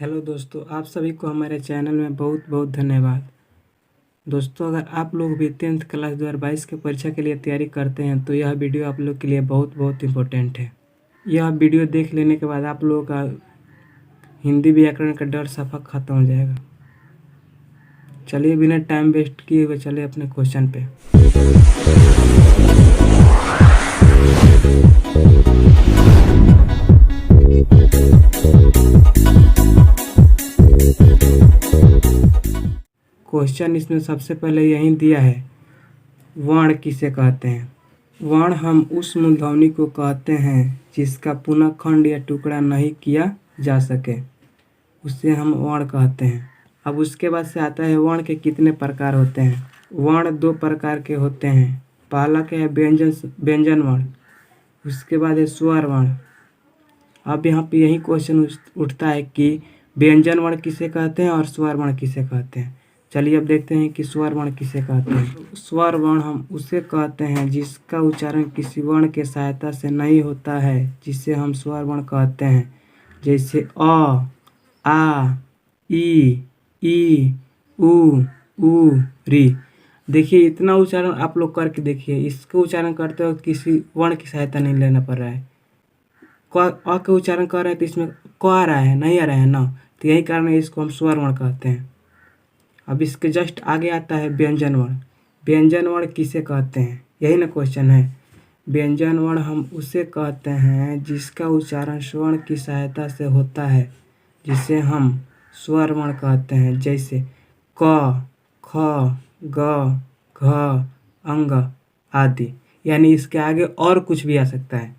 Hello दोस्तों, आप सभी को हमारे चैनल में बहुत बहुत धन्यवाद। दोस्तों, अगर आप लोग भी 10th क्लास 2022 के परीक्षा के लिए तैयारी करते हैं तो यह वीडियो आप लोग के लिए बहुत बहुत इम्पोर्टेंट है। यह वीडियो देख लेने के बाद आप लोगों का हिंदी व्याकरण का डर सफा खत्म हो जाएगा। चलिए बिना टाइम वेस्ट किए हुए चलिए अपने क्वेश्चन पे। क्वेश्चन इसमें सबसे पहले यही दिया है, वर्ण किसे कहते हैं। वर्ण हम उस मूलध्वनि को कहते हैं जिसका पुनः खंड या टुकड़ा नहीं किया जा सके, उसे हम वर्ण कहते हैं। अब उसके बाद से आता है वर्ण के कितने प्रकार होते हैं। वर्ण दो प्रकार के होते हैं। पहला क्या है, व्यंजन वर्ण। उसके बाद है स्वर वर्ण। अब यहाँ पे यही क्वेश्चन उठता है कि व्यंजन वर्ण किसे कहते हैं और स्वर वर्ण किसे कहते हैं। चलिए अब देखते हैं कि स्वर वर्ण किसे कहते हैं। स्वर वर्ण हम उसे कहते हैं जिसका उच्चारण किसी वर्ण के सहायता से नहीं होता है, जिसे हम स्वर वर्ण कहते हैं। जैसे अ, आ, ई, उ, री। देखिए इतना उच्चारण आप लोग करके देखिए, इसका उच्चारण करते वक्त किसी वर्ण की सहायता नहीं लेना पड़ रहा है। अ का उच्चारण कर रहे हैं तो इसमें क आ रहा है, नहीं आ रहा है ना, तो यही कारण है इसको हम स्वर वर्ण कहते हैं। अब इसके जस्ट आगे आता है व्यंजन वर्ण। व्यंजन वर्ण किसे कहते हैं, यही ना क्वेश्चन है। व्यंजन वर्ण हम उसे कहते हैं जिसका उच्चारण स्वर्ण की सहायता से होता है, जिसे हम स्वर वर्ण कहते हैं। जैसे क, ख, ग, घ, अंग आदि। यानी इसके आगे और कुछ भी आ सकता है,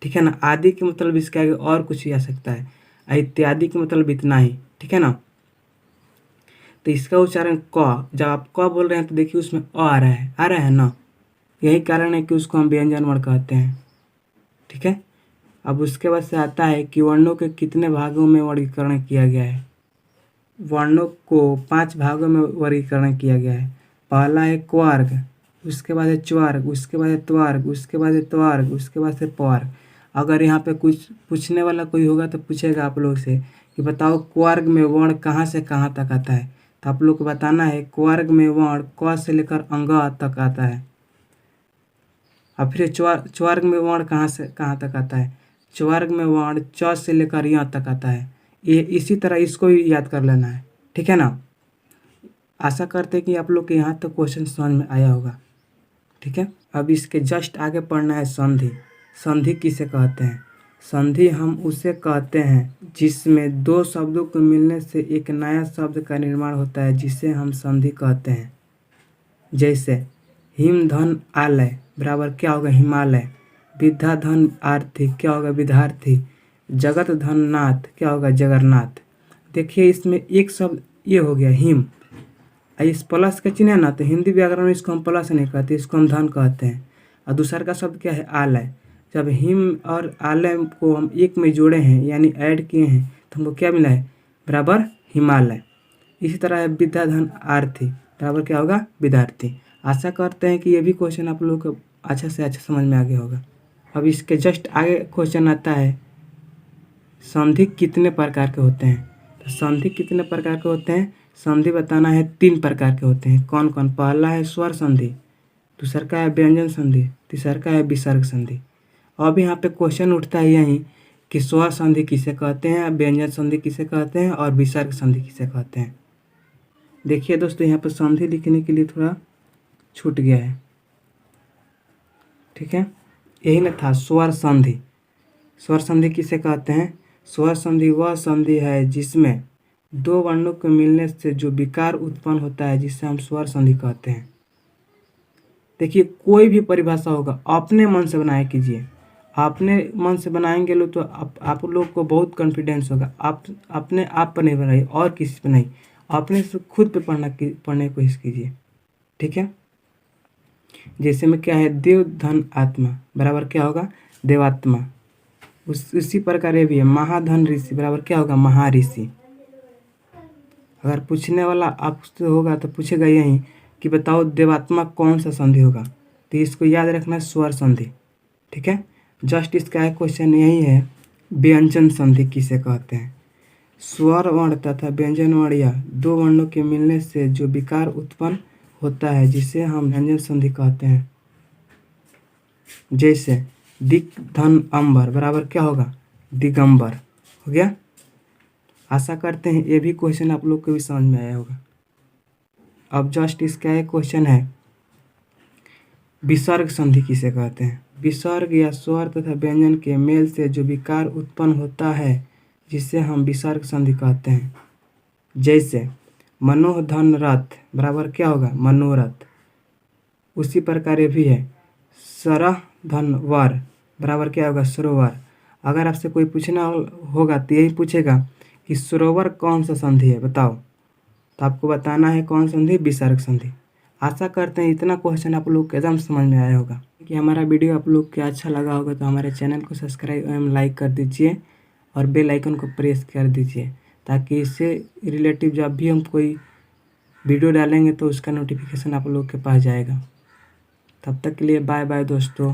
ठीक है ना। आदि के मतलब इसके आगे और कुछ भी आ सकता है। इत्यादि के मतलब इतना ही, ठीक है ना। तो इसका उच्चारण क, जब आप क बोल रहे हैं तो देखिए उसमें अ आ रहा है ना। यही कारण है कि उसको हम व्यंजन वर्ण कहते हैं, ठीक है। अब उसके बाद से आता है कि वर्णों के कितने भागों में वर्गीकरण किया गया है। वर्णों को 5 भागों में वर्गीकरण किया गया है। पहला है क्वर्ग, उसके बाद है च्वर्ग, उसके बाद है त्वर्ग, उसके बाद है त्वर्ग, उसके बाद से पवर्ग। अगर यहाँ पे कुछ पूछने वाला कोई होगा तो पूछेगा आप लोग से कि बताओ क्वर्ग में वर्ण कहाँ से कहाँ तक आता है, तो आप लोग को बताना है क्वर्ग में वर्ण क से लेकर अंग तक आता है। और फिर च्वर्ग में वर्ण कहाँ से कहाँ तक आता है। च्वर्ग में वर्ण च से लेकर य तक आता है। ये इसी तरह इसको भी याद कर लेना है, ठीक है ना। आशा करते हैं कि आप लोग के यहाँ तक क्वेश्चन समझ में आया होगा, ठीक है। अब इसके जस्ट आगे पढ़ना है संधि। संधि किसे कहते हैं। संधि हम उसे कहते हैं जिसमें दो शब्दों को मिलने से एक नया शब्द का निर्माण होता है, जिसे हम संधि कहते हैं। जैसे हिम धन आलय बराबर क्या होगा, हिमालय। विद्या धन आरती क्या होगा, विद्यार्थी। जगत धन नाथ क्या होगा, जगन्नाथ। देखिए इसमें एक शब्द ये हो गया हिम, इस प्लस का चिन्ह है ना, तो हिंदी व्याकरण में इसको हम प्लस नहीं कहते, इसको हम धन कहते हैं। और दूसरा का शब्द क्या है, आलय। जब हिम और आलय को हम एक में जोड़े हैं यानी ऐड किए हैं तो हमको क्या मिला है, बराबर हिमालय। इसी तरह है विद्या धन आरती बराबर क्या होगा, विद्यार्थी। आशा करते हैं कि ये भी क्वेश्चन आप लोगों को अच्छा से अच्छा समझ में आ गया होगा। अब इसके जस्ट आगे क्वेश्चन आता है संधि कितने प्रकार के होते हैं। तो संधि कितने प्रकार के होते हैं, संधि बताना है 3 प्रकार के होते हैं। कौन कौन, पहला है स्वर संधि, दूसरा का है व्यंजन संधि, तीसरा का है विसर्ग संधि। अब यहाँ पे क्वेश्चन उठता है यही कि स्वर संधि किसे कहते हैं, व्यंजन संधि किसे कहते हैं और विसर्ग संधि किसे कहते हैं। देखिए दोस्तों यहाँ पर संधि लिखने के लिए थोड़ा छूट गया है, ठीक है। यही ना था स्वर संधि। स्वर संधि किसे कहते हैं, स्वर संधि वह संधि है जिसमें दो वर्णों के मिलने से जो विकार उत्पन्न होता है, जिसे हम स्वर संधि कहते हैं। देखिए कोई भी परिभाषा होगा अपने मन से बनाया कीजिए। अपने मन से बनाएंगे लोग तो आप लोग को बहुत कॉन्फिडेंस होगा। आप अपने आप पर नहीं बनाइए और किसी पर नहीं, अपने से खुद पे पढ़ने की कोशिश कीजिए, ठीक है। जैसे में क्या है, देव धन आत्मा बराबर क्या होगा, देवात्मा। उसी प्रकार ये भी है, महाधन ऋषि बराबर क्या होगा, महाऋषि। अगर पूछने वाला आपसे होगा तो पूछेगा यही कि बताओ देवात्मा कौन सा संधि होगा, तो इसको याद रखना, स्वर संधि, ठीक है। जस्ट इसका क्वेश्चन यही है, व्यंजन संधि किसे कहते हैं। स्वर वर्ण तथा व्यंजन वर्ण या दो वर्णों के मिलने से जो विकार उत्पन्न होता है जिसे हम व्यंजन संधि कहते हैं। जैसे दिक धन अंबर बराबर क्या होगा, दिगंबर हो गया। आशा करते हैं ये भी क्वेश्चन आप लोग को भी समझ में आया होगा। अब जस्ट इसका एक क्वेश्चन है, विसर्ग संधि किसे कहते हैं। विसर्ग या स्वर तथा व्यंजन के मेल से जो विकार उत्पन्न होता है जिसे हम विसर्ग संधि कहते हैं। जैसे मनोह धन रथ बराबर क्या होगा, मनोरथ। उसी प्रकार ये भी है, सरह धन वर बराबर क्या होगा, सरोवर। अगर आपसे कोई पूछना होगा तो यही पूछेगा कि सरोवर कौन सा संधि है बताओ, तो आपको बताना है कौन संधि, विसर्ग संधि। आशा करते हैं इतना क्वेश्चन आप लोग को एकदम समझ में आया होगा। कि हमारा वीडियो आप लोग को अच्छा लगा होगा तो हमारे चैनल को सब्सक्राइब एवं लाइक कर दीजिए और बेल आइकन को प्रेस कर दीजिए, ताकि इससे रिलेटिव जब भी हम कोई वीडियो डालेंगे तो उसका नोटिफिकेशन आप लोग के पास जाएगा। तब तक के लिए बाय बाय दोस्तों।